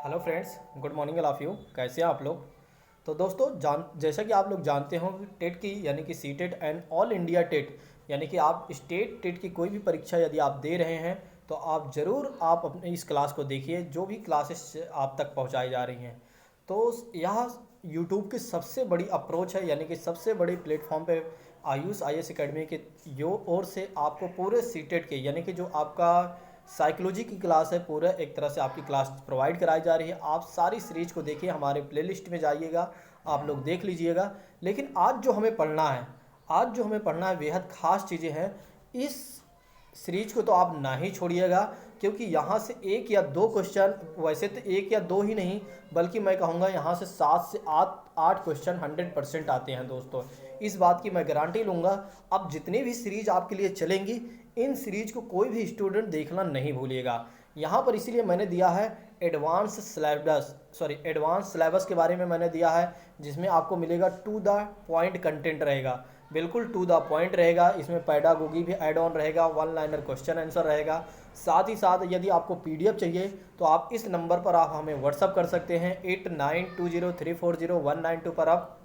Hello friends, good morning all of you. कैसे हैं आप लोग? तो दोस्तों, जैसा कि आप लोग जानते हो, टेट की यानी कि C TET and all India TET यानी कि आप स्टेट टेट की कोई भी परीक्षा यदि आप दे रहे हैं तो आप ज़रूर आप अपने इस क्लास को देखिए, जो भी क्लासेस आप तक पहुंचाई जा रही हैं। तो यह यूट्यूब की सबसे बड़ी अप्रोच है, यानी कि सबसे बड़ी प्लेटफॉर्म पे आयुष आईएएस एकेडमी के यो ओर से आपको पूरे सी टेट के यानी कि जो आपका साइकोलॉजी की क्लास है, पूरा एक तरह से आपकी क्लास प्रोवाइड कराई जा रही है। आप सारी सीरीज को देखिए, हमारे प्लेलिस्ट में जाइएगा, आप लोग देख लीजिएगा। लेकिन आज जो हमें पढ़ना है बेहद खास चीज़ें हैं। इस सीरीज को तो आप ना ही छोड़िएगा, क्योंकि यहाँ से एक या दो क्वेश्चन, वैसे तो एक या दो ही नहीं बल्कि मैं कहूँगा यहाँ से 7 से 8 क्वेश्चन 100% आते हैं दोस्तों। इस बात की मैं गारंटी लूँगा। अब जितनी भी सीरीज आपके लिए चलेंगी, इन सीरीज को कोई भी स्टूडेंट देखना नहीं भूलिएगा। यहाँ पर इसीलिए मैंने दिया है एडवांस सिलेबस के बारे में मैंने दिया है, जिसमें आपको मिलेगा टू द पॉइंट कंटेंट रहेगा, बिल्कुल टू द पॉइंट रहेगा। इसमें पैडागोगी भी ऐड ऑन रहेगा, वन लाइनर क्वेश्चन आंसर रहेगा। साथ ही साथ यदि आपको पीडीएफ चाहिए तो आप इस नंबर पर आप हमें व्हाट्सअप कर सकते हैं, 8920340192 पर। आप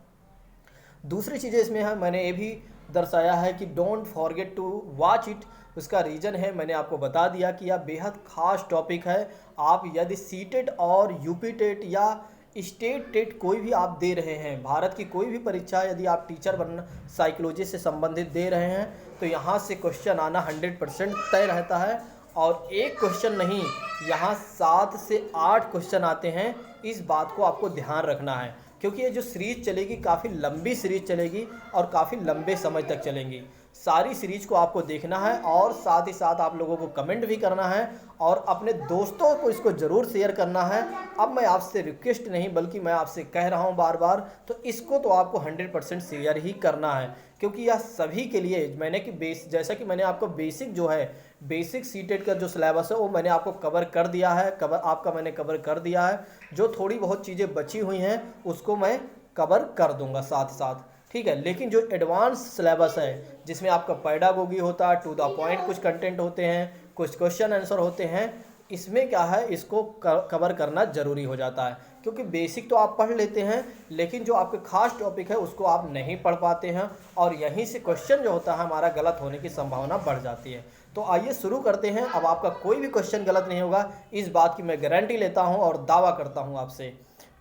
दूसरी चीज़ें इसमें है, मैंने ये भी दर्शाया है कि don't forget to watch it. उसका रीज़न है, मैंने आपको बता दिया कि यह बेहद खास टॉपिक है। आप यदि सी टेट और यूपी टेट या स्टेट टेट कोई भी आप दे रहे हैं, भारत की कोई भी परीक्षा यदि आप टीचर बनना साइकोलॉजी से संबंधित दे रहे हैं, तो यहाँ से क्वेश्चन आना 100% तय रहता है। और एक क्वेश्चन नहीं, यहाँ 7 से 8 क्वेश्चन आते हैं। इस बात को आपको ध्यान रखना है, क्योंकि ये जो सीरीज चलेगी काफ़ी लंबी सीरीज चलेगी और काफ़ी लंबे समय तक चलेंगी। सारी सीरीज को आपको देखना है और साथ ही साथ आप लोगों को कमेंट भी करना है और अपने दोस्तों को इसको ज़रूर शेयर करना है। अब मैं आपसे रिक्वेस्ट नहीं बल्कि मैं आपसे कह रहा हूँ बार बार, तो इसको तो आपको 100% शेयर ही करना है, क्योंकि यह सभी के लिए जैसा कि मैंने आपको बेसिक सीटेट का जो सिलेबस है वो मैंने आपको कवर कर दिया है, मैंने कवर कर दिया है। जो थोड़ी बहुत चीज़ें बची हुई हैं उसको मैं कवर कर दूंगा साथ साथ, ठीक है। लेकिन जो एडवांस सिलेबस है, जिसमें आपका पैडागोगी होता है, टू द पॉइंट कुछ कंटेंट होते हैं, कुछ क्वेश्चन आंसर होते हैं, इसमें क्या है, इसको कवर करना ज़रूरी हो जाता है। क्योंकि बेसिक तो आप पढ़ लेते हैं, लेकिन जो आपके खास टॉपिक है उसको आप नहीं पढ़ पाते हैं, और यहीं से क्वेश्चन जो होता है हमारा गलत होने की संभावना बढ़ जाती है। तो आइए शुरू करते हैं। अब आपका कोई भी क्वेश्चन गलत नहीं होगा, इस बात की मैं गारंटी लेता हूँ और दावा करता हूँ आपसे,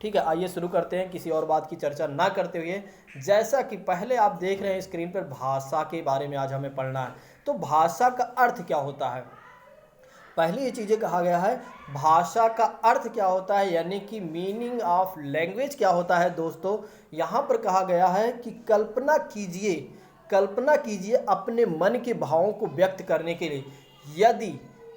ठीक है। आइए शुरू करते हैं, किसी और बात की चर्चा ना करते हुए। जैसा कि पहले आप देख रहे हैं स्क्रीन पर, भाषा के बारे में आज हमें पढ़ना है। तो भाषा का अर्थ क्या होता है, पहले ये चीज़ें कहा गया है। भाषा का अर्थ क्या होता है, यानी कि मीनिंग ऑफ लैंग्वेज क्या होता है दोस्तों। यहाँ पर कहा गया है कि कल्पना कीजिए अपने मन के भावों को व्यक्त करने के लिए,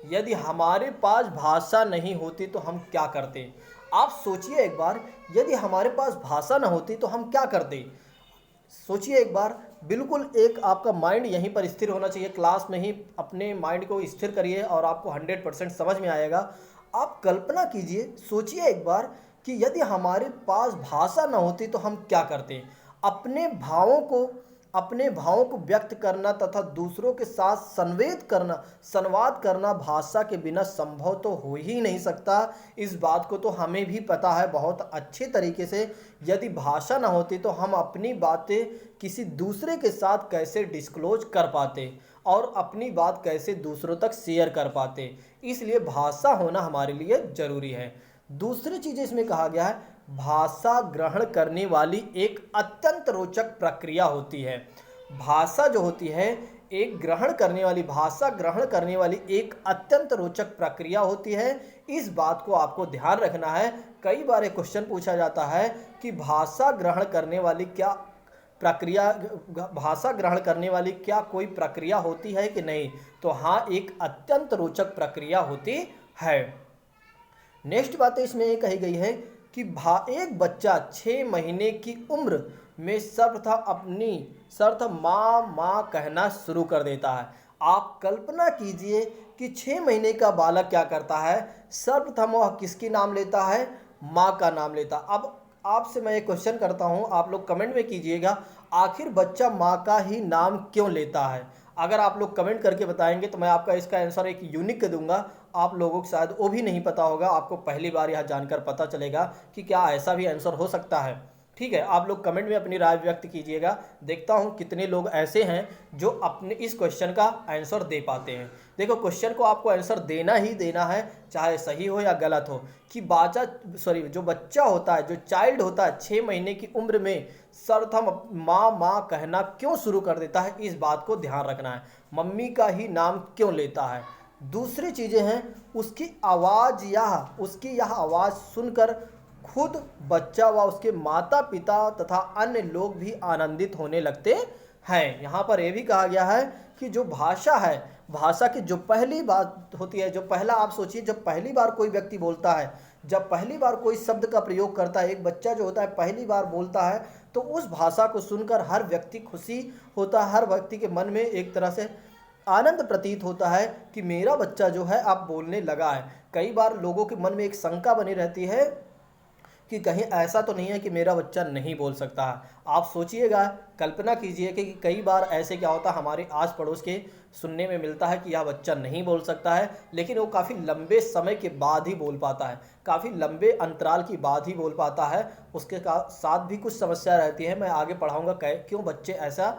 यदि हमारे पास भाषा नहीं होती तो हम क्या करते। आप सोचिए एक बार, यदि हमारे पास भाषा ना होती तो हम क्या करते। सोचिए एक बार, बिल्कुल एक आपका माइंड यहीं पर स्थिर होना चाहिए, क्लास में ही अपने माइंड को स्थिर करिए और आपको 100% समझ में आएगा। आप कल्पना कीजिए, सोचिए एक बार कि यदि हमारे पास भाषा ना होती तो हम क्या करते। अपने भावों को व्यक्त करना तथा दूसरों के साथ संवाद करना भाषा के बिना संभव तो हो ही नहीं सकता। इस बात को तो हमें भी पता है बहुत अच्छे तरीके से। यदि भाषा ना होती तो हम अपनी बातें किसी दूसरे के साथ कैसे डिस्क्लोज कर पाते और अपनी बात कैसे दूसरों तक शेयर कर पाते। इसलिए भाषा होना हमारे लिए ज़रूरी है। दूसरी चीज़ इसमें कहा गया है, भाषा ग्रहण करने वाली एक अत्यंत रोचक प्रक्रिया होती है। भाषा जो होती है भाषा ग्रहण करने वाली एक अत्यंत रोचक प्रक्रिया होती है। इस बात को आपको ध्यान रखना है। कई बार क्वेश्चन पूछा जाता है कि भाषा ग्रहण करने वाली क्या कोई प्रक्रिया होती है कि नहीं, तो हाँ, एक अत्यंत रोचक प्रक्रिया होती है। नेक्स्ट बात इसमें ये कही गई है कि एक बच्चा 6 महीने की उम्र में सर्वप्रथम माँ कहना शुरू कर देता है। आप कल्पना कीजिए कि 6 महीने का बालक क्या करता है, सर्वप्रथम वह किसकी नाम लेता है, माँ का नाम लेता। अब आपसे मैं एक क्वेश्चन करता हूँ, आप लोग कमेंट में कीजिएगा, आखिर बच्चा माँ का ही नाम क्यों लेता है। अगर आप लोग कमेंट करके बताएंगे तो मैं आपका इसका आंसर एक यूनिक दूंगा। आप लोगों को शायद वो भी नहीं पता होगा, आपको पहली बार यह जानकर पता चलेगा कि क्या ऐसा भी आंसर हो सकता है। ठीक है, आप लोग कमेंट में अपनी राय व्यक्त कीजिएगा, देखता हूँ कितने लोग ऐसे हैं जो अपने इस क्वेश्चन का आंसर दे पाते हैं। देखो, क्वेश्चन को आपको आंसर देना ही देना है, चाहे सही हो या गलत हो। कि जो बच्चा होता है, जो चाइल्ड होता है 6 महीने की उम्र में सर्वप्रथम माँ माँ कहना क्यों शुरू कर देता है, इस बात को ध्यान रखना है। मम्मी का ही नाम क्यों लेता है। दूसरी चीज़ें हैं उसकी आवाज़, उसकी यह आवाज़ सुनकर खुद बच्चा व उसके माता पिता तथा अन्य लोग भी आनंदित होने लगते हैं। यहाँ पर यह भी कहा गया है कि जो भाषा है, भाषा की जो पहली बात होती है, जो पहला, आप सोचिए जब पहली बार कोई व्यक्ति बोलता है, जब पहली बार कोई शब्द का प्रयोग करता है, एक बच्चा जो होता है पहली बार बोलता है, तो उस भाषा को सुनकर हर व्यक्ति खुशी होता है, हर व्यक्ति के मन में एक तरह से आनंद प्रतीत होता है कि मेरा बच्चा जो है अब बोलने लगा है। कई बार लोगों के मन में एक शंका बनी रहती है कि कहीं ऐसा तो नहीं है कि मेरा बच्चा नहीं बोल सकता है। आप सोचिएगा, कल्पना कीजिए कि कई बार ऐसे क्या होता है, हमारे आस पड़ोस के सुनने में मिलता है कि यह बच्चा नहीं बोल सकता है, लेकिन वो काफ़ी लंबे समय के बाद ही बोल पाता है, काफ़ी लंबे अंतराल की बाद ही बोल पाता है। उसके साथ भी कुछ समस्या रहती है, मैं आगे पढ़ाऊँगा क्यों बच्चे ऐसा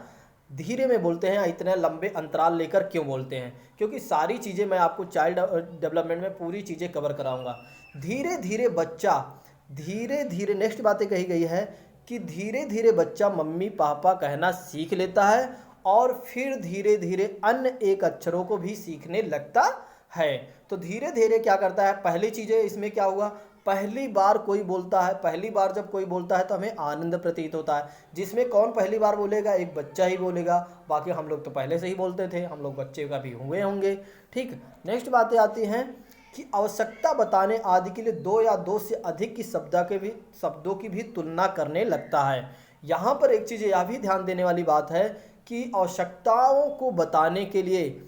धीरे में बोलते हैं, इतने लंबे अंतराल लेकर क्यों बोलते हैं, क्योंकि सारी चीज़ें मैं आपको चाइल्ड डेवलपमेंट में पूरी चीज़ें कवर कराऊँगा। धीरे धीरे बच्चा, धीरे धीरे नेक्स्ट बातें कही गई है कि धीरे धीरे बच्चा मम्मी पापा कहना सीख लेता है और फिर धीरे धीरे अन्य एक अक्षरों को भी सीखने लगता है। तो धीरे धीरे क्या करता है, पहली चीज़ें इसमें क्या हुआ, पहली बार कोई बोलता है, पहली बार जब कोई बोलता है तो हमें आनंद प्रतीत होता है, जिसमें कौन पहली बार बोलेगा, एक बच्चा ही बोलेगा, बाकी हम लोग तो पहले से ही बोलते थे, हम लोग बच्चे का भी हुए होंगे। ठीक, नेक्स्ट बातें आती हैं कि आवश्यकता बताने आदि के लिए 2 या 2 से अधिक की शब्दों की भी तुलना करने लगता है। यहाँ पर एक चीज़ यह भी ध्यान देने वाली बात है कि आवश्यकताओं को बताने के लिए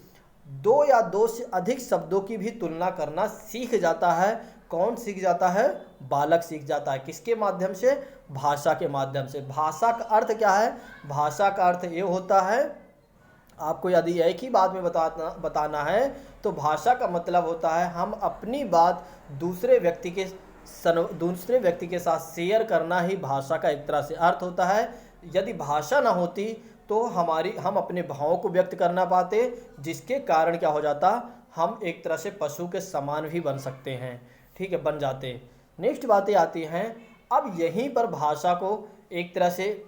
2 या 2 से अधिक शब्दों की भी तुलना करना सीख जाता है। कौन सीख जाता है, बालक सीख जाता है। किसके माध्यम से, भाषा के माध्यम से। भाषा का अर्थ क्या है, भाषा का अर्थ ये होता है, आपको यदि एक ही बात में बताना है तो भाषा का मतलब होता है हम अपनी बात दूसरे व्यक्ति के साथ शेयर करना ही भाषा का एक तरह से अर्थ होता है। यदि भाषा ना होती तो हम अपने भावों को व्यक्त कर ना पाते, जिसके कारण क्या हो जाता, हम एक तरह से पशु के समान भी बन सकते हैं। ठीक है, बन जाते। नेक्स्ट बातें आती हैं, अब यहीं पर भाषा को एक तरह से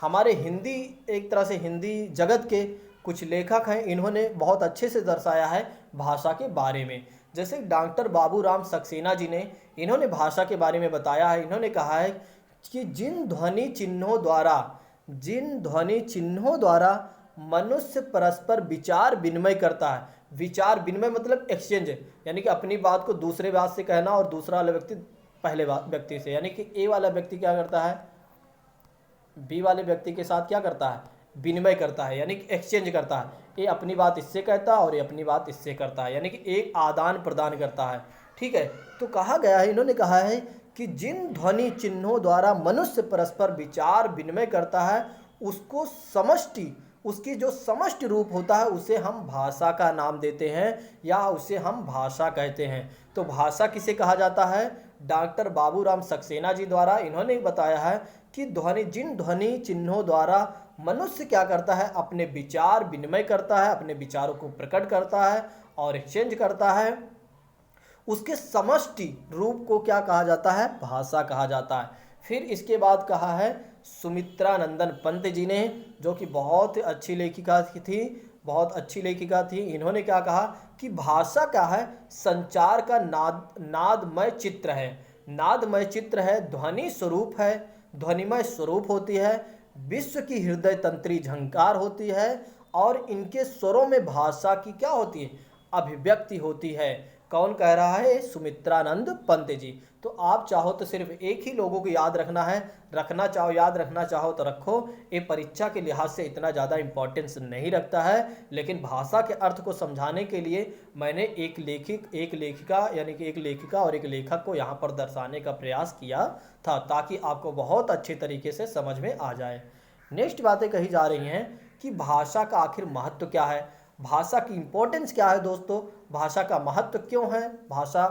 हमारे एक तरह से हिंदी जगत के कुछ लेखक हैं, इन्होंने बहुत अच्छे से दर्शाया है भाषा के बारे में। जैसे डॉक्टर बाबूराम सक्सेना जी ने, इन्होंने भाषा के बारे में बताया है। इन्होंने कहा है कि जिन ध्वनि चिन्हों द्वारा मनुष्य परस्पर विचार विनिमय करता है। विचार विनिमय मतलब एक्सचेंज, यानी कि अपनी बात को दूसरे बात से कहना और दूसरा वाला व्यक्ति पहले व्यक्ति से, यानी कि ए वाला व्यक्ति क्या करता है, बी वाले व्यक्ति के साथ क्या करता है, विनिमय करता है, यानी कि एक्सचेंज करता है। ये अपनी बात इससे कहता है और ये अपनी बात इससे करता है, यानी कि एक आदान प्रदान करता है। ठीक है, तो कहा गया है, इन्होंने कहा है कि जिन ध्वनि चिन्हों द्वारा मनुष्य परस्पर विचार विनिमय करता है, उसकी जो समष्टि रूप होता है उसे हम भाषा का नाम देते हैं या उसे हम भाषा कहते हैं। तो भाषा किसे कहा जाता है, डॉक्टर बाबूराम सक्सेना जी द्वारा इन्होंने बताया है कि जिन ध्वनि चिन्हों द्वारा मनुष्य क्या करता है, अपने विचार विनिमय करता है, अपने विचारों को प्रकट करता है और एक्सचेंज करता है, उसके समष्टि रूप को क्या कहा जाता है, भाषा कहा जाता है। फिर इसके बाद कहा है सुमित्रा नंदन पंत जी ने, जो कि बहुत अच्छी लेखिका थी। इन्होंने क्या कहा कि भाषा क्या है, संचार का नादमय चित्र है। नादमय चित्र है, ध्वनि स्वरूप है, ध्वनिमय स्वरूप होती है, विश्व की हृदय तंत्री झंकार होती है और इनके स्वरों में भाषा की क्या होती है, अभिव्यक्ति होती है। कौन कह रहा है, सुमित्रानंद पंत जी। तो आप चाहो तो सिर्फ एक ही लोगों को याद रखना है, याद रखना चाहो तो रखो। ये परीक्षा के लिहाज से इतना ज़्यादा इम्पोर्टेंस नहीं रखता है, लेकिन भाषा के अर्थ को समझाने के लिए मैंने एक लेखिका और एक लेखक को यहाँ पर दर्शाने का प्रयास किया था, ताकि आपको बहुत अच्छे तरीके से समझ में आ जाए। नेक्स्ट बातें कही जा रही हैं कि भाषा का आखिर महत्व क्या है, भाषा की इम्पोर्टेंस क्या है। दोस्तों, भाषा का महत्व क्यों है, भाषा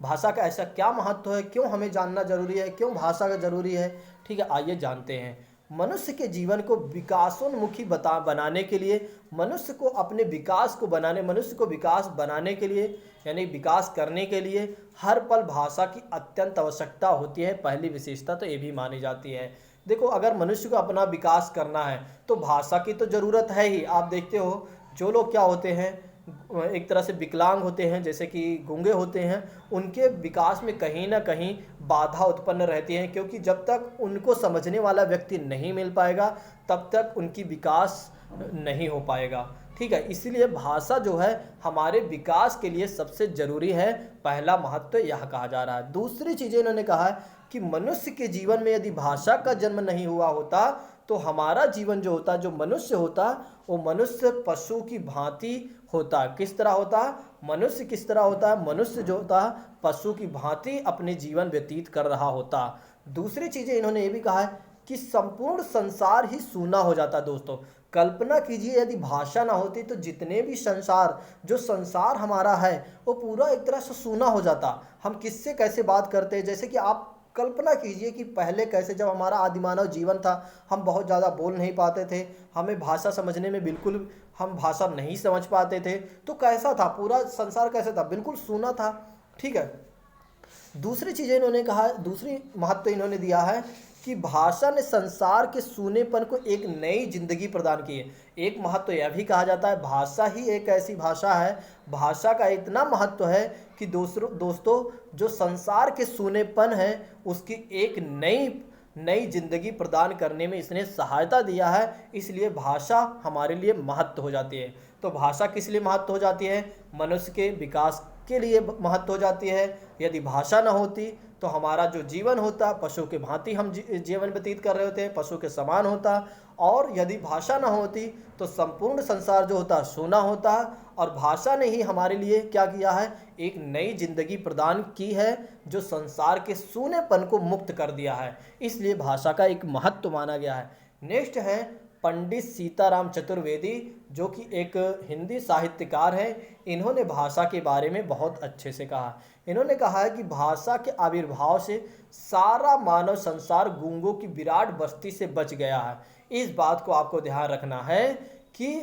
भाषा का ऐसा क्या महत्व है, क्यों हमें जानना जरूरी है, क्यों भाषा का जरूरी है। ठीक है, आइए जानते हैं। मनुष्य के जीवन को विकासोन्मुखी बनाने के लिए, मनुष्य को अपने विकास को बनाने, मनुष्य को विकास बनाने के लिए यानी विकास करने के लिए हर पल भाषा की अत्यंत आवश्यकता होती है। पहली विशेषता तो ये भी मानी जाती है। देखो, अगर मनुष्य को अपना विकास करना है तो भाषा की तो ज़रूरत है ही। आप देखते हो जो लोग क्या होते हैं, एक तरह से विकलांग होते हैं, जैसे कि गूंगे होते हैं, उनके विकास में कहीं ना कहीं बाधा उत्पन्न रहती है, क्योंकि जब तक उनको समझने वाला व्यक्ति नहीं मिल पाएगा तब तक उनकी विकास नहीं हो पाएगा। ठीक है, इसीलिए भाषा जो है हमारे विकास के लिए सबसे ज़रूरी है। पहला महत्व यह कहा जा रहा है। दूसरी चीज़ें इन्होंने कहा है कि मनुष्य के जीवन में यदि भाषा का जन्म नहीं हुआ होता तो हमारा जीवन जो होता, जो मनुष्य होता, वो मनुष्य पशु की भांति होता। किस तरह होता? मनुष्य किस तरह होता है? मनुष्य जो होता पशु की भांति अपने जीवन व्यतीत कर रहा होता। दूसरी चीज़ें इन्होंने ये भी कहा है कि संपूर्ण संसार ही सूना हो जाता। दोस्तों, कल्पना कीजिए यदि भाषा ना होती तो जितने भी संसार, जो संसार हमारा है, वो पूरा एक तरह से सूना हो जाता। हम किससे कैसे बात करते हैं, जैसे कि आप कल्पना कीजिए कि पहले कैसे, जब हमारा आदिमानव जीवन था, हम बहुत ज़्यादा बोल नहीं पाते थे, हमें भाषा समझने में बिल्कुल, हम भाषा नहीं समझ पाते थे, तो कैसा था पूरा संसार, कैसा था? बिल्कुल सूना था। ठीक है, दूसरी चीज़ें इन्होंने कहा, दूसरी महत्व इन्होंने दिया है कि भाषा ने संसार के सूनेपन को एक नई जिंदगी प्रदान की है। एक महत्व यह भी कहा जाता है, भाषा ही एक ऐसी भाषा है, भाषा का इतना महत्व है कि दोस्तों जो संसार के सूनेपन है उसकी एक नई जिंदगी प्रदान करने में इसने सहायता दिया है। इसलिए भाषा हमारे लिए महत्व हो जाती है। तो भाषा किस लिए महत्व हो जाती है? मनुष्य के विकास के लिए महत्व हो जाती है। यदि भाषा न होती तो हमारा जो जीवन होता, पशु के भांति हम जीवन व्यतीत कर रहे होते, पशु के समान होता। और यदि भाषा न होती तो संपूर्ण संसार जो होता सूना होता। और भाषा ने ही हमारे लिए क्या किया है? एक नई जिंदगी प्रदान की है, जो संसार के सूनेपन को मुक्त कर दिया है। इसलिए भाषा का एक महत्व माना गया है। नेक्स्ट है पंडित सीताराम चतुर्वेदी, जो कि एक हिंदी साहित्यकार हैं। इन्होंने भाषा के बारे में बहुत अच्छे से कहा। इन्होंने कहा है कि भाषा के आविर्भाव से सारा मानव संसार गूंगों की विराट बस्ती से बच गया है। इस बात को आपको ध्यान रखना है कि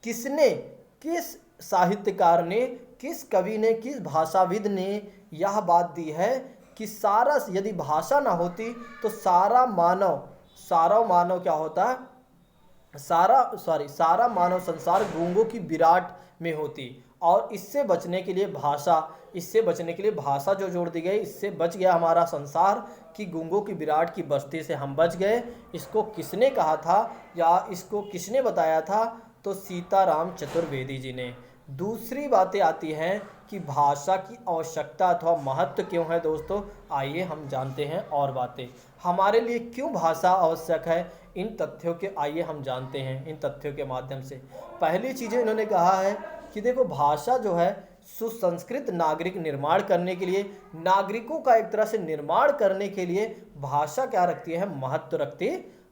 किसने, किस साहित्यकार ने, किस कवि ने, किस भाषाविद ने यह बात दी है कि सारा, यदि भाषा ना होती तो सारा मानव क्या होता? सारा मानव संसार गूंगों की विराट में होती। और इससे बचने के लिए भाषा जो जोड़ दी गई, इससे बच गया हमारा संसार कि गूंगों की विराट की बस्ती से हम बच गए। इसको किसने कहा था या इसको किसने बताया था? तो सीताराम चतुर्वेदी जी ने। दूसरी बातें आती हैं कि भाषा की आवश्यकता अथवा महत्व क्यों है। दोस्तों, आइए हम जानते हैं और बातें, हमारे लिए क्यों भाषा आवश्यक है। इन तथ्यों के आइए हम जानते हैं, इन तथ्यों के माध्यम से। पहली चीज़ें इन्होंने कहा है कि देखो, भाषा जो है सुसंस्कृत नागरिक निर्माण करने के लिए, नागरिकों का एक तरह से निर्माण करने के लिए भाषा क्या रखती है? महत्व रखती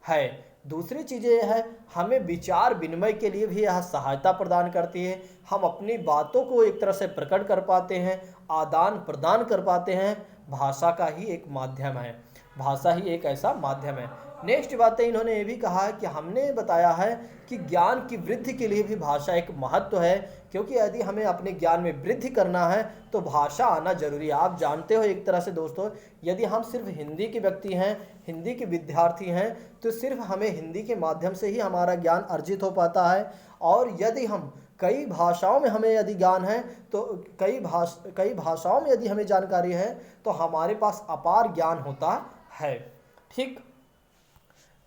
है। दूसरी चीज़ यह है, हमें विचार विनिमय के लिए भी यह सहायता प्रदान करती है। हम अपनी बातों को एक तरह से प्रकट कर पाते हैं, आदान प्रदान कर पाते हैं। भाषा का ही एक माध्यम है, भाषा ही एक ऐसा माध्यम है। नेक्स्ट बातें इन्होंने ये भी कहा है कि हमने बताया है कि ज्ञान की वृद्धि के लिए भी भाषा एक महत्व है, क्योंकि यदि हमें अपने ज्ञान में वृद्धि करना है तो भाषा आना जरूरी है। आप जानते हो एक तरह से दोस्तों, यदि हम सिर्फ हिंदी के व्यक्ति हैं, हिंदी के विद्यार्थी हैं, तो सिर्फ हमें हिंदी के माध्यम से ही हमारा ज्ञान अर्जित हो पाता है। और यदि हम कई भाषाओं में हमें यदि ज्ञान है, तो कई भाषाओं में यदि हमें जानकारी है तो हमारे पास अपार ज्ञान होता है। ठीक,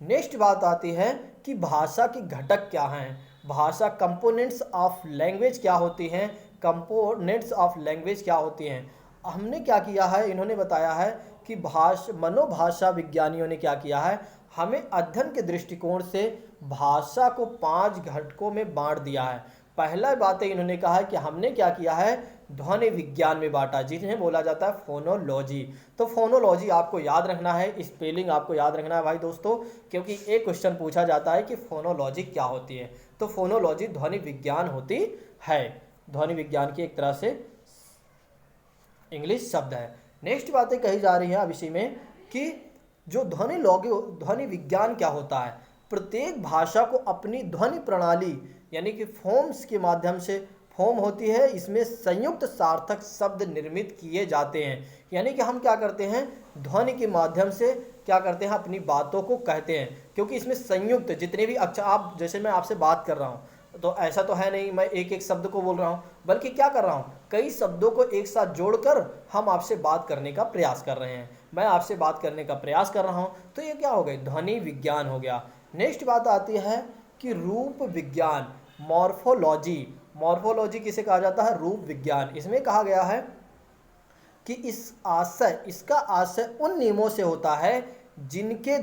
नेक्स्ट बात आती है कि भाषा के घटक क्या हैं। भाषा कंपोनेंट्स ऑफ लैंग्वेज क्या होती हैं? कंपोनेंट्स ऑफ लैंग्वेज क्या होती हैं? हमने क्या किया है, इन्होंने बताया है कि मनोभाषा विज्ञानियों ने क्या किया है, हमें अध्ययन के दृष्टिकोण से भाषा को 5 घटकों में बांट दिया है। पहला बातें इन्होंने कहा है कि हमने क्या किया है, ध्वनि विज्ञान में बांटा, जिन्हें बोला जाता है फोनोलॉजी। तो फोनोलॉजी आपको याद रखना है, स्पेलिंग आपको याद रखना है भाई दोस्तों, क्योंकि एक क्वेश्चन पूछा जाता है कि फोनोलॉजी क्या होती है। तो फोनोलॉजी ध्वनि विज्ञान होती है। ध्वनि विज्ञान की एक तरह से इंग्लिश शब्द है। नेक्स्ट बातें कही जा रही हैं अब इसी में कि जो ध्वनि विज्ञान क्या होता है। प्रत्येक भाषा को अपनी ध्वनि प्रणाली यानी कि फॉर्म्स के माध्यम से फॉर्म होती है, इसमें संयुक्त सार्थक शब्द निर्मित किए जाते हैं। यानी कि हम क्या करते हैं, ध्वनि के माध्यम से क्या करते हैं, अपनी बातों को कहते हैं, क्योंकि इसमें संयुक्त जितने भी अक्षर, आप जैसे मैं आपसे बात कर रहा हूँ तो ऐसा तो है नहीं मैं एक एक शब्द को बोल रहा हूँ, बल्कि क्या कर रहा हूँ, कई शब्दों को एक साथ जोड़कर हम आपसे बात करने का प्रयास कर रहे हैं, मैं आपसे बात करने का प्रयास कर रहा हूँ, तो ये क्या हो गया, ध्वनि विज्ञान हो गया। नेक्स्ट बात आती है कि रूप विज्ञान, मॉर्फोलॉजी। मॉर्फोलॉजी किसे कहा जाता है, रूप विज्ञान। इसमें कहा गया है कि इसका आशय उन नियमों से होता है जिनके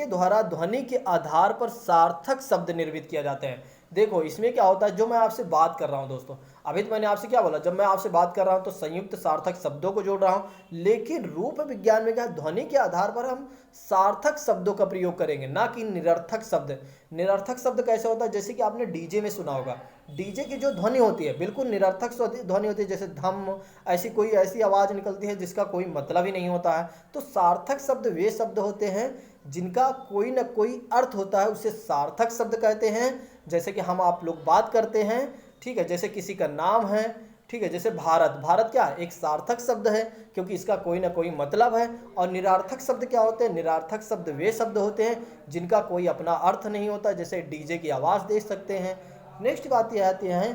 द्वारा ध्वनि के आधार पर सार्थक शब्द निर्मित किया जाते हैं। देखो इसमें क्या होता है, जो मैं आपसे बात कर रहा हूं दोस्तों, अभी तो मैंने आपसे क्या बोला, जब मैं आपसे बात कर रहा हूं तो संयुक्त सार्थक शब्दों को जोड़ रहा हूं, लेकिन रूप विज्ञान में क्या, ध्वनि के आधार पर हम सार्थक शब्दों का प्रयोग करेंगे, ना कि निरर्थक शब्द। निरर्थक शब्द कैसे होता है, जैसे कि आपने डीजे में सुना होगा, डीजे की जो ध्वनि होती है बिल्कुल निरर्थक ध्वनि होती है, जैसे धम, ऐसी आवाज़ निकलती है जिसका कोई मतलब ही नहीं होता है। तो सार्थक शब्द वे शब्द होते हैं जिनका कोई ना कोई अर्थ होता है, उसे सार्थक शब्द कहते हैं। जैसे कि हम आप लोग बात करते हैं, ठीक है, जैसे किसी का नाम है, ठीक है, जैसे भारत, भारत क्या है, एक सार्थक शब्द है क्योंकि इसका कोई ना कोई मतलब है। और निरार्थक शब्द क्या होते हैं, निरार्थक शब्द वे शब्द होते हैं जिनका कोई अपना अर्थ नहीं होता, जैसे डीजे की आवाज़ देख सकते हैं। नेक्स्ट बात ये आती है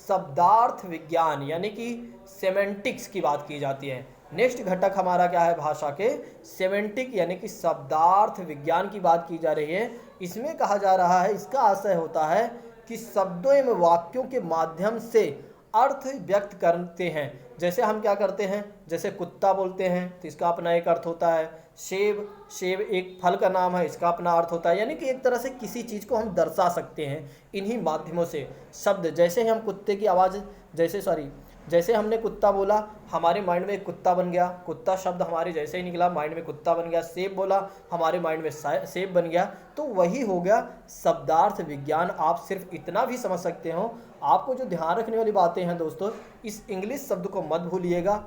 शब्दार्थ विज्ञान, यानी कि सेमेंटिक्स की बात की जाती है। नेक्स्ट घटक हमारा क्या है, भाषा के सेमेंटिक यानी कि शब्दार्थ विज्ञान की बात की जा रही है। इसमें कहा जा रहा है, इसका आशय होता है कि शब्दों एवं वाक्यों के माध्यम से अर्थ व्यक्त करते हैं। जैसे हम क्या करते हैं, जैसे कुत्ता बोलते हैं तो इसका अपना एक अर्थ होता है, सेब एक फल का नाम है, इसका अपना अर्थ होता है। यानी कि एक तरह से किसी चीज़ को हम दर्शा सकते हैं इन्हीं माध्यमों से। शब्द जैसे ही हम कुत्ते की आवाज़, जैसे हमने कुत्ता बोला, हमारे माइंड में एक कुत्ता बन गया, कुत्ता शब्द हमारे जैसे ही निकला माइंड में कुत्ता बन गया। सेब बोला, हमारे माइंड में सेब बन गया। तो वही हो गया शब्दार्थ विज्ञान। आप सिर्फ इतना भी समझ सकते हो। आपको जो ध्यान रखने वाली बातें हैं दोस्तों, इस इंग्लिश शब्द को मत भूलिएगा।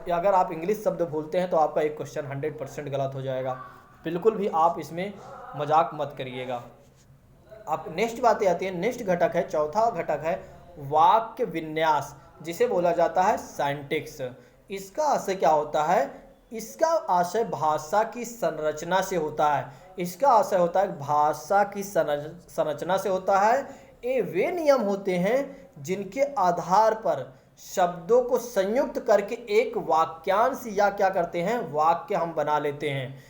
अगर आप इंग्लिश शब्द भूलते हैं तो आपका एक क्वेश्चन 100% गलत हो जाएगा। बिल्कुल भी आप इसमें मजाक मत करिएगा। अब नेक्स्ट बातें आती है, नेक्स्ट घटक है, चौथा घटक है वाक्य विन्यास, जिसे बोला जाता है साइंटिक्स। इसका आशय क्या होता है, इसका आशय भाषा की संरचना से होता है। इसका आशय होता है भाषा की संरचना से होता है। ये वे नियम होते हैं जिनके आधार पर शब्दों को संयुक्त करके एक वाक्यांश या क्या करते हैं, वाक्य हम बना लेते हैं।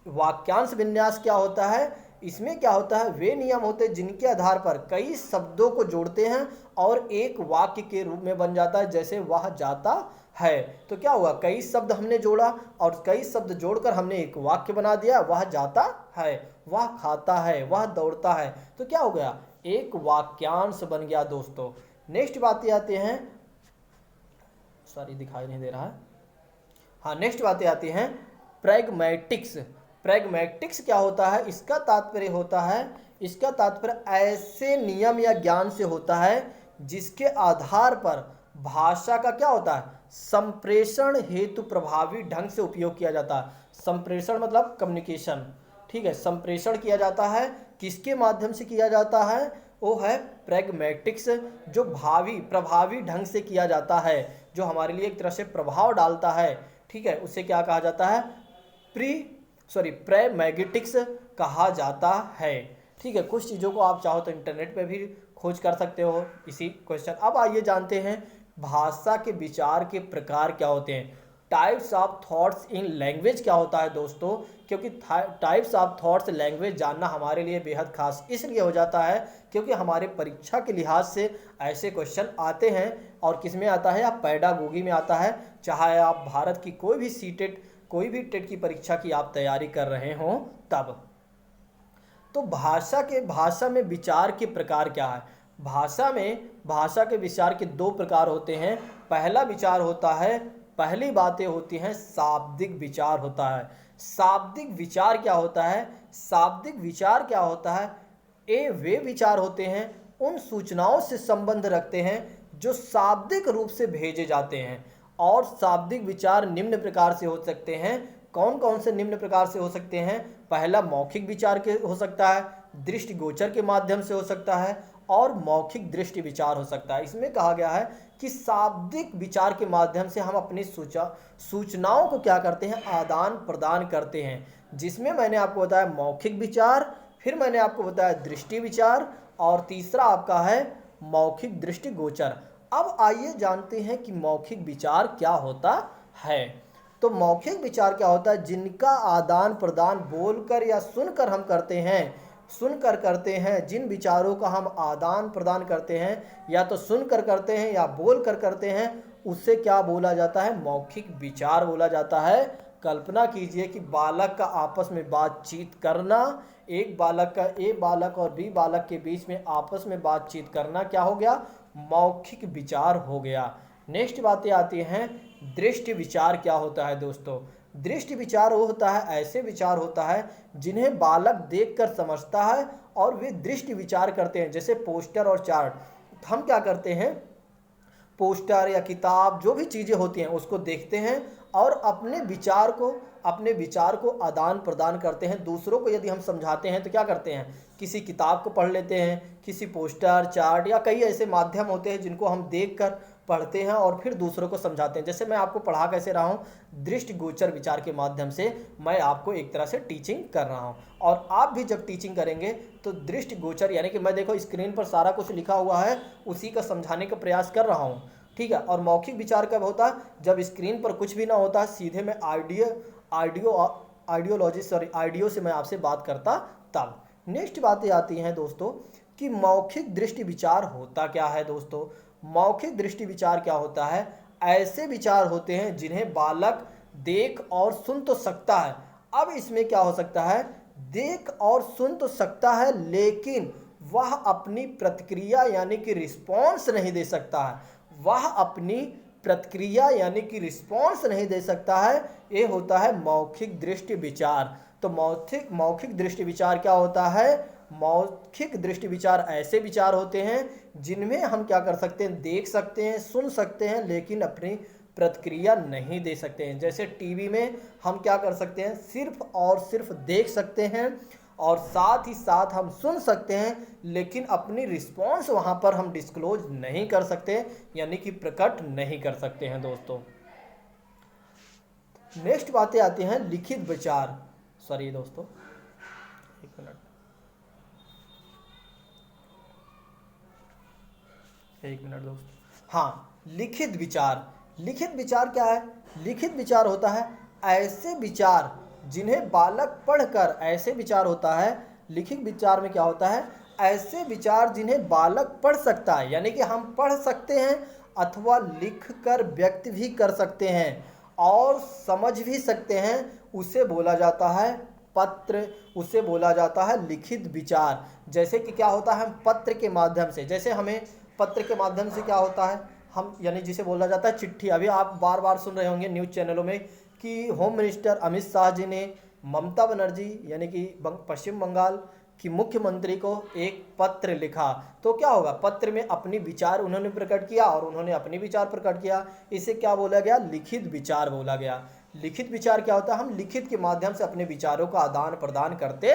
वाक्यांश विन्यास क्या होता है, इसमें क्या होता है, वे नियम होते हैं जिनके आधार पर कई शब्दों को जोड़ते हैं और एक वाक्य के रूप में बन जाता है। जैसे वह जाता है, तो क्या हुआ, कई शब्द हमने जोड़ा और कई शब्द जोड़कर हमने एक वाक्य बना दिया। वह जाता है, वह खाता है, वह दौड़ता है, तो क्या हो गया, एक वाक्यांश बन गया दोस्तों। नेक्स्ट बातें आते हैं, दिखाई नहीं दे रहा है, हाँ, नेक्स्ट बातें आती हैं प्रैग्मैटिक्स। प्रैग्मैटिक्स क्या होता है, इसका तात्पर्य होता है, इसका तात्पर्य ऐसे नियम या ज्ञान से होता है जिसके आधार पर भाषा का क्या होता है, संप्रेषण हेतु प्रभावी ढंग से उपयोग किया जाता है। संप्रेषण मतलब कम्युनिकेशन, ठीक है, संप्रेषण किया जाता है, किसके माध्यम से किया जाता है, वो है प्रैग्मैटिक्स, जो प्रभावी ढंग से किया जाता है, जो हमारे लिए एक तरह से प्रभाव डालता है, ठीक है, उसे क्या कहा जाता है, प्रैग्मैटिक्स कहा जाता है। ठीक है, कुछ चीज़ों को आप चाहो तो इंटरनेट पे भी खोज कर सकते हो इसी क्वेश्चन। अब आइए जानते हैं भाषा के विचार के प्रकार क्या होते हैं। Types of thoughts in language क्या होता है दोस्तों, क्योंकि टाइप्स ऑफ थॉट्स लैंग्वेज जानना हमारे लिए बेहद खास इसलिए हो जाता है क्योंकि हमारे परीक्षा के लिहाज से ऐसे क्वेश्चन आते हैं। और किस में आता है, आप पेडागोगी में आता है, चाहे आप भारत की कोई भी टेट की परीक्षा की आप तैयारी कर रहे हो तब। तो भाषा में विचार के प्रकार क्या है। भाषा के विचार के दो प्रकार होते हैं। पहली बातें होती हैं शाब्दिक विचार होता है। शाब्दिक विचार क्या होता है, ये वे विचार होते हैं उन सूचनाओं से संबंध रखते हैं जो शाब्दिक रूप से भेजे जाते हैं। और शाब्दिक विचार निम्न प्रकार से हो सकते हैं। कौन कौन से निम्न प्रकार से हो सकते हैं? पहला मौखिक विचार के हो सकता है, दृष्टिगोचर के माध्यम से हो सकता है, और मौखिक दृष्टि विचार हो सकता है। इसमें कहा गया है कि शाब्दिक विचार के माध्यम से हम अपनी सूचनाओं को क्या करते हैं? आदान प्रदान करते हैं, जिसमें मैंने आपको बताया मौखिक विचार, फिर मैंने आपको बताया दृष्टि विचार, और तीसरा आपका है मौखिक दृष्टिगोचर। अब आइए जानते हैं कि मौखिक विचार क्या होता है। तो मौखिक विचार क्या होता है? जिनका आदान प्रदान बोलकर या सुनकर हम करते हैं, सुनकर करते हैं। जिन विचारों का हम आदान प्रदान करते हैं, या तो सुनकर करते हैं या बोलकर करते हैं, उससे क्या बोला जाता है? मौखिक विचार बोला जाता है। कल्पना कीजिए कि बालक का आपस में बातचीत करना, एक बालक और बी बालक के बीच में आपस में बातचीत करना क्या हो गया? मौखिक विचार हो गया। नेक्स्ट बातें आती हैं, दृष्टि विचार क्या होता है दोस्तों? दृष्टि विचार वो होता है, ऐसे विचार होता है जिन्हें बालक देखकर समझता है और वे दृष्टि विचार करते हैं। जैसे पोस्टर और चार्ट, हम क्या करते हैं? पोस्टर या किताब जो भी चीज़ें होती हैं उसको देखते हैं और अपने विचार को आदान प्रदान करते हैं। दूसरों को यदि हम समझाते हैं तो क्या करते हैं? किसी किताब को पढ़ लेते हैं, किसी पोस्टर, चार्ट या कई ऐसे माध्यम होते हैं जिनको हम देखकर पढ़ते हैं और फिर दूसरों को समझाते हैं। जैसे मैं आपको पढ़ा कैसे रहा हूँ? दृष्टिगोचर विचार के माध्यम से मैं आपको एक तरह से टीचिंग कर रहा हूँ। और आप भी जब टीचिंग करेंगे तो दृष्टिगोचर यानी कि मैं देखो स्क्रीन पर सारा कुछ लिखा हुआ है, उसी का समझाने का प्रयास कर रहा हूँ, ठीक है। और मौखिक विचार कब होता है? जब स्क्रीन पर कुछ भी ना होता, सीधे मैं आइडियो से मैं आपसे बात करता तब। नेक्स्ट बातें आती हैं दोस्तों कि मौखिक दृष्टि विचार होता क्या है दोस्तों? मौखिक दृष्टि विचार क्या होता है? ऐसे विचार होते हैं जिन्हें बालक देख और सुन तो सकता है। अब इसमें क्या हो सकता है? देख और सुन तो सकता है, लेकिन वह अपनी प्रतिक्रिया यानी कि रिस्पॉन्स नहीं दे सकता है। वह अपनी प्रतिक्रिया यानी कि रिस्पॉन्स नहीं दे सकता है। ये होता है मौखिक दृष्टि विचार। तो मौखिक दृष्टि विचार क्या होता है? मौखिक दृष्टि विचार ऐसे विचार होते हैं जिनमें हम क्या कर सकते हैं? देख सकते हैं, सुन सकते हैं, लेकिन अपनी प्रतिक्रिया नहीं दे सकते हैं। जैसे टीवी में हम क्या कर सकते हैं? सिर्फ और सिर्फ देख सकते हैं और साथ ही साथ हम सुन सकते हैं, लेकिन अपनी रिस्पॉन्स वहाँ पर हम डिस्क्लोज नहीं कर सकते, यानी कि प्रकट नहीं कर सकते हैं दोस्तों। नेक्स्ट बातें आती हैं लिखित विचार। सॉरी दोस्तों, एक मिनट। दोस्तों, हाँ, लिखित विचार। लिखित विचार क्या है? लिखित विचार होता है ऐसे विचार जिन्हें बालक पढ़कर, ऐसे विचार होता है लिखित विचार में क्या होता है? ऐसे विचार जिन्हें बालक पढ़ सकता है, यानी कि हम पढ़ सकते हैं अथवा लिखकर व्यक्त भी कर सकते हैं और समझ भी सकते हैं, उसे बोला जाता है पत्र, उसे बोला जाता है लिखित विचार। जैसे कि क्या होता है? हम पत्र के माध्यम से, जैसे हमें पत्र के माध्यम से क्या होता है? हम यानी जिसे बोला जाता है चिट्ठी। अभी आप बार बार सुन रहे होंगे न्यूज़ चैनलों में कि होम मिनिस्टर अमित शाह जी ने ममता बनर्जी यानी कि पश्चिम बंगाल की मुख्यमंत्री को एक पत्र लिखा। तो क्या होगा? पत्र में अपनी विचार उन्होंने प्रकट किया और उन्होंने अपनी विचार प्रकट किया। इसे क्या बोला गया? लिखित विचार बोला गया। लिखित विचार क्या होता है? हम लिखित के माध्यम से अपने विचारों का आदान प्रदान करते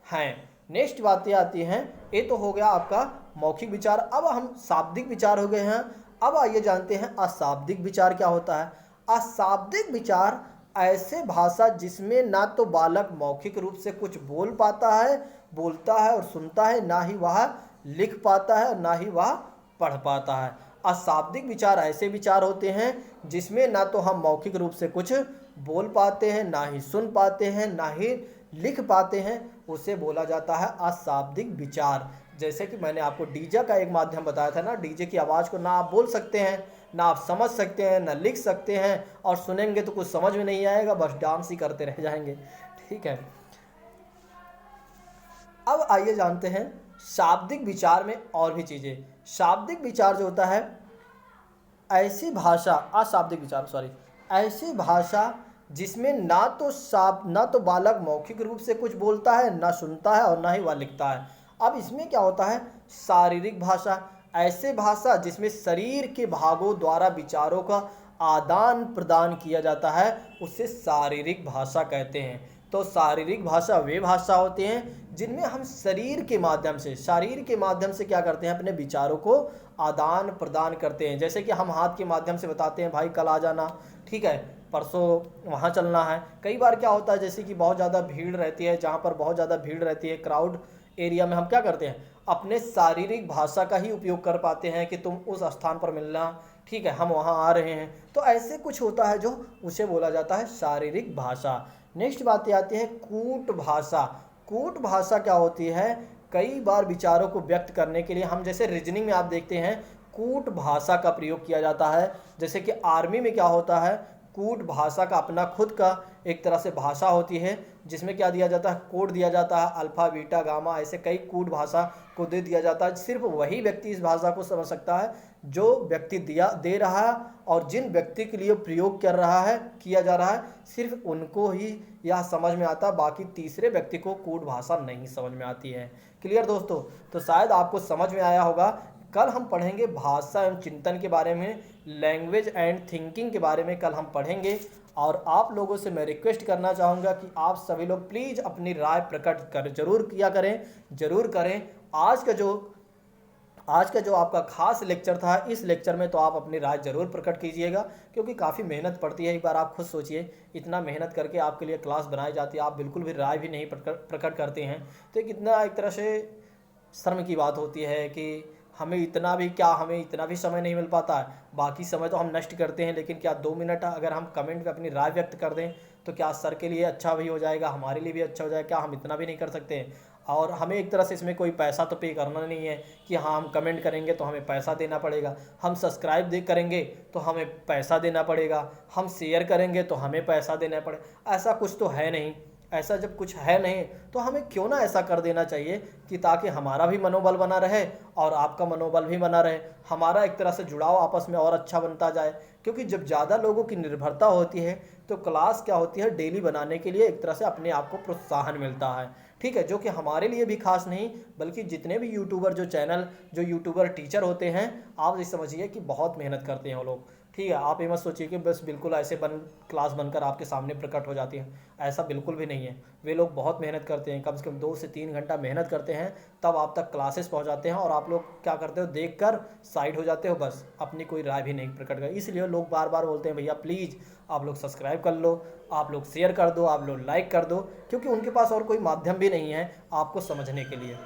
हैं। नेक्स्ट बातें आती हैं, ये तो हो गया आपका मौखिक विचार। अब हम शाब्दिक विचार हो गए हैं। अब आइए जानते हैं अशाब्दिक विचार क्या होता है। अशाब्दिक विचार ऐसे भाषा जिसमें ना तो बालक मौखिक रूप से कुछ बोलता है और सुनता है, ना ही वह लिख पाता है और ना ही वह पढ़ पाता है। अशाब्दिक विचार ऐसे विचार होते हैं जिसमें ना तो हम मौखिक रूप से कुछ बोल पाते हैं, ना ही सुन पाते हैं, ना ही लिख पाते हैं, उसे बोला जाता है अशाब्दिक विचार। जैसे कि मैंने आपको डीजे का एक माध्यम बताया था ना, डीजे की आवाज़ को ना आप बोल सकते हैं, ना आप समझ सकते हैं, ना लिख सकते हैं, और सुनेंगे तो कुछ समझ में नहीं आएगा, बस डांस ही करते रह जाएंगे, ठीक है। अब आइए जानते हैं शाब्दिक विचार में और भी चीज़ें। शाब्दिक विचार जो होता है ऐसी भाषा, अशाब्दिक विचार सॉरी, ऐसी भाषा जिसमें ना तो बालक मौखिक रूप से कुछ बोलता है, ना सुनता है और ना ही वह लिखता है। अब इसमें क्या होता है? शारीरिक भाषा, ऐसे भाषा जिसमें शरीर के भागों द्वारा विचारों का आदान प्रदान किया जाता है, उसे शारीरिक भाषा कहते हैं। तो शारीरिक भाषा वे भाषा होते हैं जिनमें हम शरीर के माध्यम से क्या करते हैं, अपने विचारों को आदान प्रदान करते हैं। जैसे कि हम हाथ के माध्यम से बताते हैं भाई कल आ जाना, ठीक है, परसों वहाँ चलना है। कई बार क्या होता है, जैसे कि बहुत ज़्यादा भीड़ रहती है, जहाँ पर बहुत ज़्यादा भीड़ रहती है, क्राउड एरिया में हम क्या करते हैं, अपने शारीरिक भाषा का ही उपयोग कर पाते हैं कि तुम उस स्थान पर मिलना, ठीक है, हम वहाँ आ रहे हैं। तो ऐसे कुछ होता है जो उसे बोला जाता है शारीरिक भाषा। नेक्स्ट बात आती है कूट भाषा। कूट भाषा क्या होती है, कई बार विचारों को व्यक्त करने के लिए हम, जैसे रीजनिंग में आप देखते हैं कूट भाषा का प्रयोग किया जाता है। जैसे कि आर्मी में क्या होता है, कूट भाषा का अपना खुद का एक तरह से भाषा होती है, जिसमें क्या दिया जाता है, कोड दिया जाता है, अल्फा बीटा गामा, ऐसे कई कूट भाषा को दे दिया जाता है। सिर्फ वही व्यक्ति इस भाषा को समझ सकता है जो व्यक्ति दे रहा है, और जिन व्यक्ति के लिए प्रयोग किया जा रहा है, सिर्फ उनको ही यह समझ में आता, बाकी तीसरे व्यक्ति को कूट भाषा नहीं समझ में आती है। क्लियर दोस्तों? तो शायद आपको समझ में आया होगा। कल हम पढ़ेंगे भाषा एवं चिंतन के बारे में, लैंग्वेज एंड थिंकिंग के बारे में कल हम पढ़ेंगे। और आप लोगों से मैं रिक्वेस्ट करना चाहूँगा कि आप सभी लोग प्लीज़ अपनी राय प्रकट जरूर किया करें, जरूर करें। आज का जो आपका खास लेक्चर था, इस लेक्चर में तो आप अपनी राय जरूर प्रकट कीजिएगा, क्योंकि काफ़ी मेहनत पड़ती है। एक बार आप खुद सोचिए, इतना मेहनत करके आपके लिए क्लास बनाई जाती है, आप बिल्कुल भी राय भी नहीं प्रकट करते हैं, तो कितना एक तरह से शर्म की बात होती है कि हमें इतना भी समय नहीं मिल पाता है। बाकी समय तो हम नष्ट करते हैं, लेकिन क्या 2 मिनट अगर हम कमेंट में अपनी राय व्यक्त कर दें तो क्या सर के लिए अच्छा भी हो जाएगा, हमारे लिए भी अच्छा हो जाएगा? क्या हम इतना भी नहीं कर सकते हैं? और हमें एक तरह से इसमें कोई पैसा तो पे करना नहीं है कि हाँ हम कमेंट करेंगे तो हमें पैसा देना पड़ेगा, हम सब्सक्राइब करेंगे तो हमें पैसा देना पड़ेगा, हम शेयर करेंगे तो हमें पैसा देना पड़ेगा। ऐसा कुछ तो है नहीं। ऐसा जब कुछ है नहीं तो हमें क्यों ना ऐसा कर देना चाहिए कि ताकि हमारा भी मनोबल बना रहे और आपका मनोबल भी बना रहे, हमारा एक तरह से जुड़ाव आपस में और अच्छा बनता जाए। क्योंकि जब ज़्यादा लोगों की निर्भरता होती है तो क्लास क्या होती है, डेली बनाने के लिए एक तरह से अपने आप को प्रोत्साहन मिलता है, ठीक है, जो कि हमारे लिए भी खास नहीं बल्कि जितने भी यूट्यूबर जो यूट्यूबर टीचर होते हैं, आप ये समझिए कि बहुत मेहनत करते हैं वो लोग, ठीक है। आप ये मत सोचिए कि बस बिल्कुल ऐसे क्लास बनकर आपके सामने प्रकट हो जाती है, ऐसा बिल्कुल भी नहीं है। वे लोग बहुत मेहनत करते हैं, कम से कम 2 से 3 घंटा मेहनत करते हैं, तब आप तक क्लासेस पहुंचाते हैं, और आप लोग क्या करते हो, देखकर साइड हो जाते हो, बस अपनी कोई राय भी नहीं प्रकट कर। इसलिए लोग बार बार बोलते हैं भैया प्लीज़ आप लोग सब्सक्राइब कर लो, आप लोग शेयर कर दो, आप लोग लाइक कर दो, क्योंकि उनके पास और कोई माध्यम भी नहीं है आपको समझने के लिए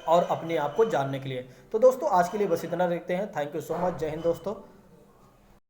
और अपने आप को जानने के लिए। तो दोस्तों आज के लिए बस इतना रखते हैं। Thank you so much. जय हिंद दोस्तों।